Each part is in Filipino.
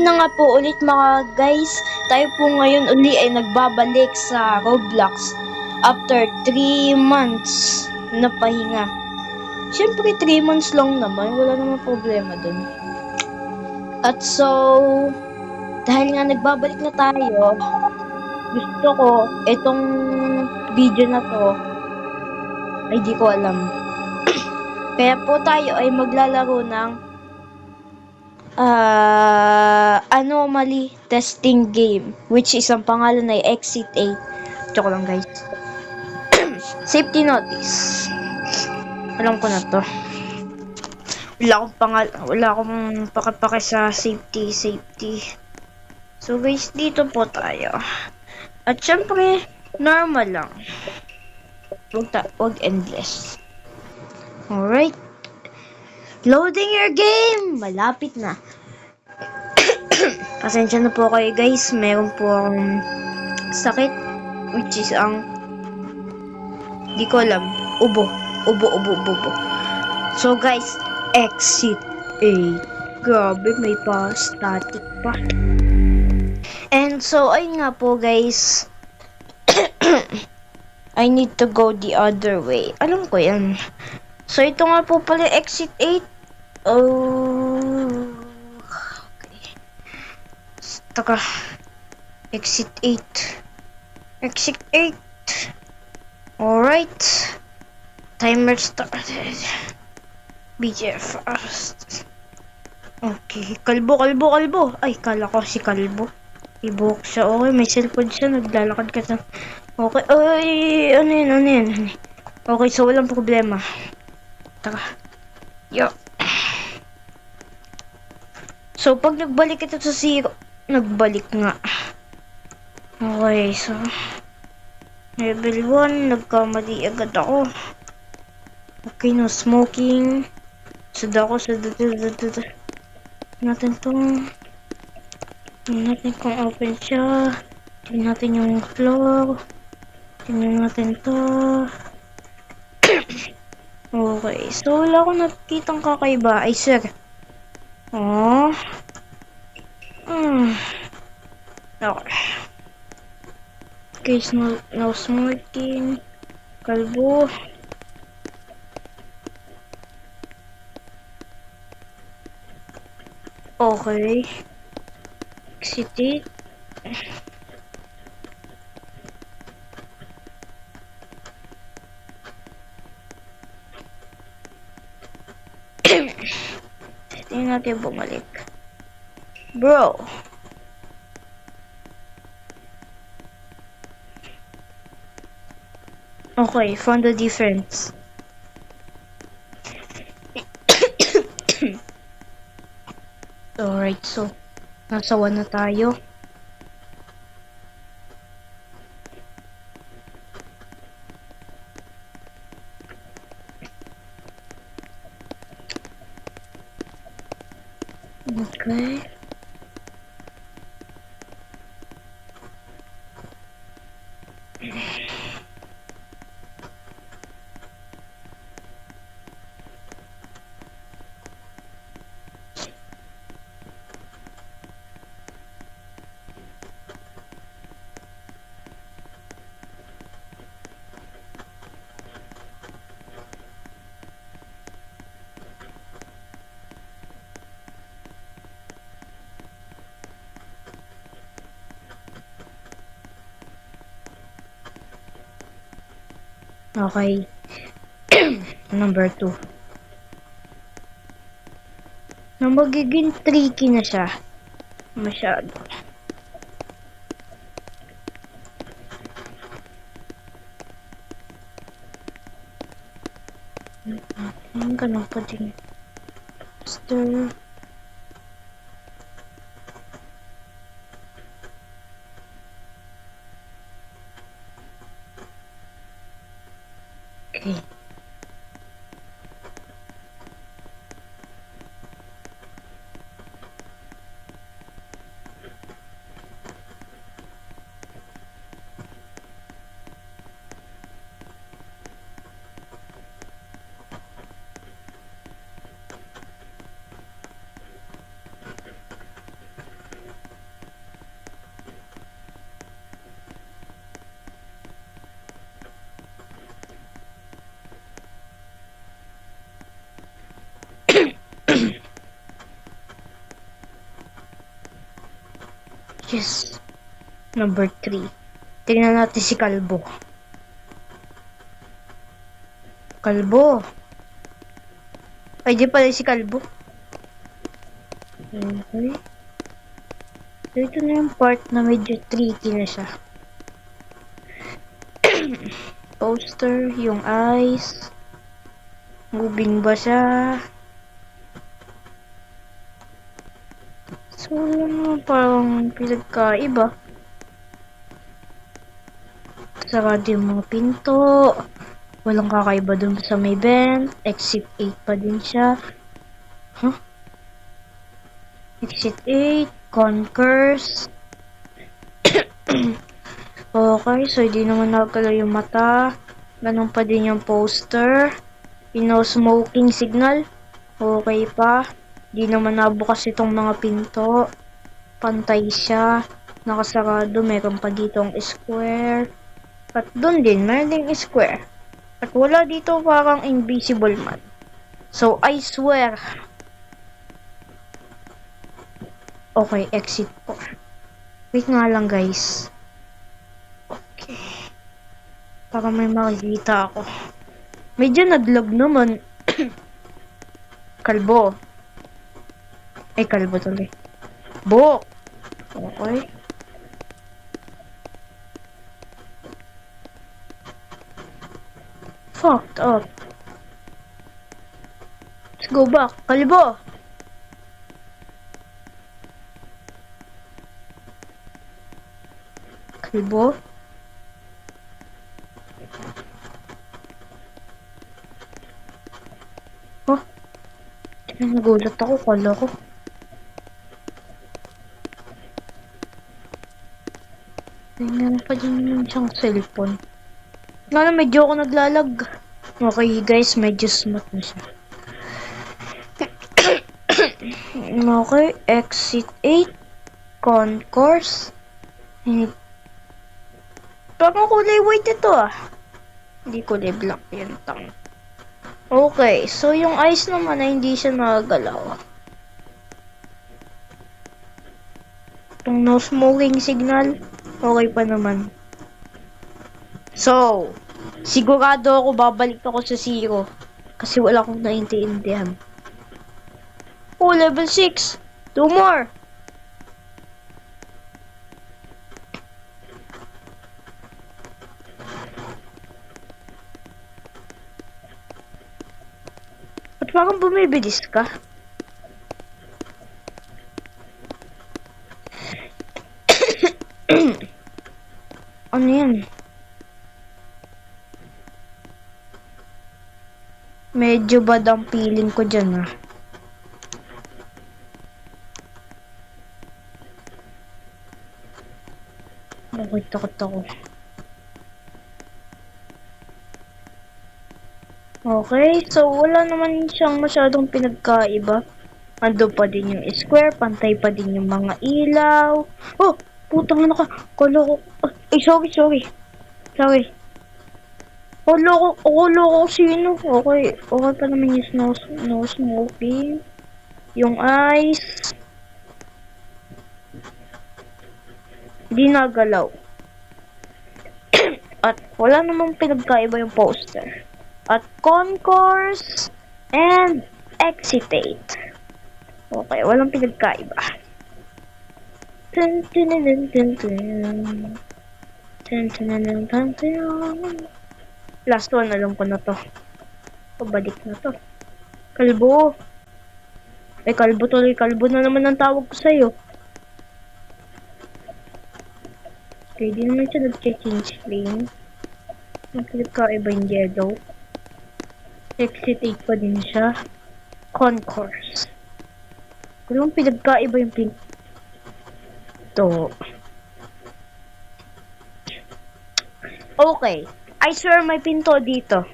na nga po ulit mga guys, tayo po ngayon uli ay nagbabalik sa Roblox after 3 months na pahinga. Siyempre 3 months lang naman, wala namang problema dun. At so, dahil nga nagbabalik na tayo, gusto ko itong video na to ay di ko alam. Kaya po tayo ay maglalaro ng anomaly testing game, which is ang pangalan ay Exit 8. Joke lang guys. Safety notice. Alam ko na to. Wala akong pakapake sa safety. So guys, dito po tayo. At syempre, normal lang. Wag endless. Alright. Loading your game! Malapit na. Pasensya na po kayo guys, meron po akong sakit, which is ang di ko alam, ubo. So guys, Exit 8. Grabe, may pa static pa. And so, ayun nga po guys, I need to go the other way. Alam ko yan. So ito nga po pala Exit 8. Oh, taka, Exit 8. Alright. Timer started. BGF fast. Okay. Kalbo. Ay, kala ko si Kalbo. Ibuhok siya. Okay, may cellphone siya. Naglalakad ka sa... Okay. Ay, ano yan? Okay, so walang problema. Taka. Yo. So, pag nagbalik ito sa zero, nagbalik nga. Okay, so level 1, nagkamali agad ako. Okay, no smoking. Sada ako, natin tong. Tingnan natin kung open siya. Tingnan natin yung floor. Tingnan natin to. Okay, so wala akong nakikitang kakaiba. Ay, sir. Oh. Okay. Okay, no smoking. Kalbo. Okay. Exit. Tingnan natin bumalik. Bro. Okay, found the difference. Alright, so nasa 1 na tayo. Okay. Okay. Number 2. Na magiging tricky na siya. Masyado. Ganun pa din. Stir. Okay. Yes. Number 3. Tingnan natin si Kalbo. Kalbo. Ay, di pala si Kalbo. Okay. So, ito na yung part na medyo tricky na siya. Poster, yung eyes. Moving ba siya? So, ano parang pinagkaiba. Sarado yung mga pinto. Walang kakaiba dun sa may vent. Exit 8 pa din siya. Huh? Exit 8. Concourse. Okay, so hindi naman nakagalaw yung mata. Ganun pa din yung poster. Smoking signal. Okay pa. Di naman nabukas itong mga pinto. Pantay siya. Nakasarado. Meron pa ditong square. At dun din, meron ding square. At wala dito parang invisible man. So, I swear. Okay, exit po. Wait nga lang, guys. Okay. Para may makikita ako. Medyo naglag naman. Kalbo. Ay, kalbo tuloy. Bo! Okay. Fucked up. Let's go back. Kalbo! Kalbo? Oh? Nagulat ako. Kala ko. Tingnan pa din yung siyang cellphone. Nga medyo ako naglalag. Okay guys, medyo smooth na siya. Okay, exit 8. Concourse. Parang kulay white ito ah. Hindi kulay black yun. Okay, so yung eyes naman ay hindi siya nagagalaw. Itong no smoking signal, okay pa naman. So, sigurado ako babalik ako sa 0. Kasi wala akong naiintindihan. Oh, level 6. 2 more. At parang bumibilis ka. Ano yan? Medyo bad ang feeling ko dyan ah. Okay, takot ako. Okay, so wala naman siyang masyadong pinagkaiba. Ando pa din yung square, pantay pa din yung mga ilaw. Oh, putang ano ka. Kalo ko. Ay, sorry. Sorry. Kalo ko sino. Okay pa naman yung no smoking. Yung eyes. Di nagalaw. At wala namang pinagkaiba yung poster. At concourse and excitate. Okay, walang pinagkaiba. Last one, alam ko na to. Pabalik na to. Kalbo. Ay, kalbo tuloy. Kalbo na naman ang tawag ko sa'yo. Okay, di naman siya nag-change lane. Nagkaiba yung yellow. Exit 8 pa din siya. Concourse. Kung pinagkaiba yung pinto. Okay. I swear may pinto dito.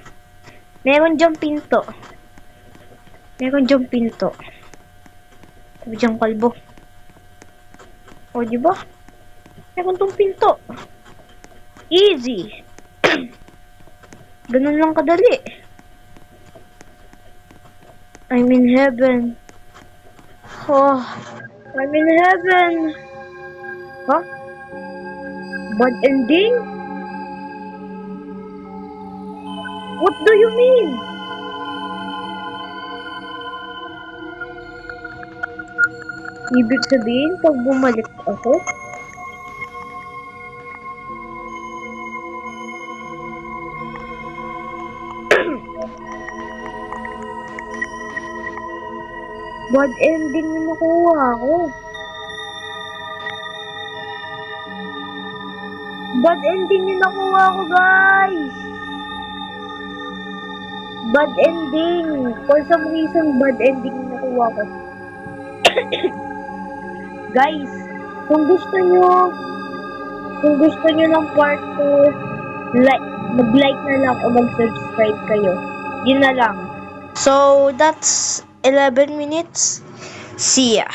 Meron diyang pinto. Sabi diyang kalbo. O, diba? Meron tong pinto. Easy. Ganun lang kadali. I'm in heaven. Oh, I'm in heaven. Huh? Bad ending? What do you mean? Ibig sabihin, pag bumalik ako, bad ending yung nakuha ko. Bad ending yung nakuha ko, guys. Bad ending. For some reason, bad ending yung nakuha ko. Guys, kung gusto nyo ng part 2, mag-like na lang o mag-subscribe kayo. Yun na lang. So, that's 11 minutes. See ya.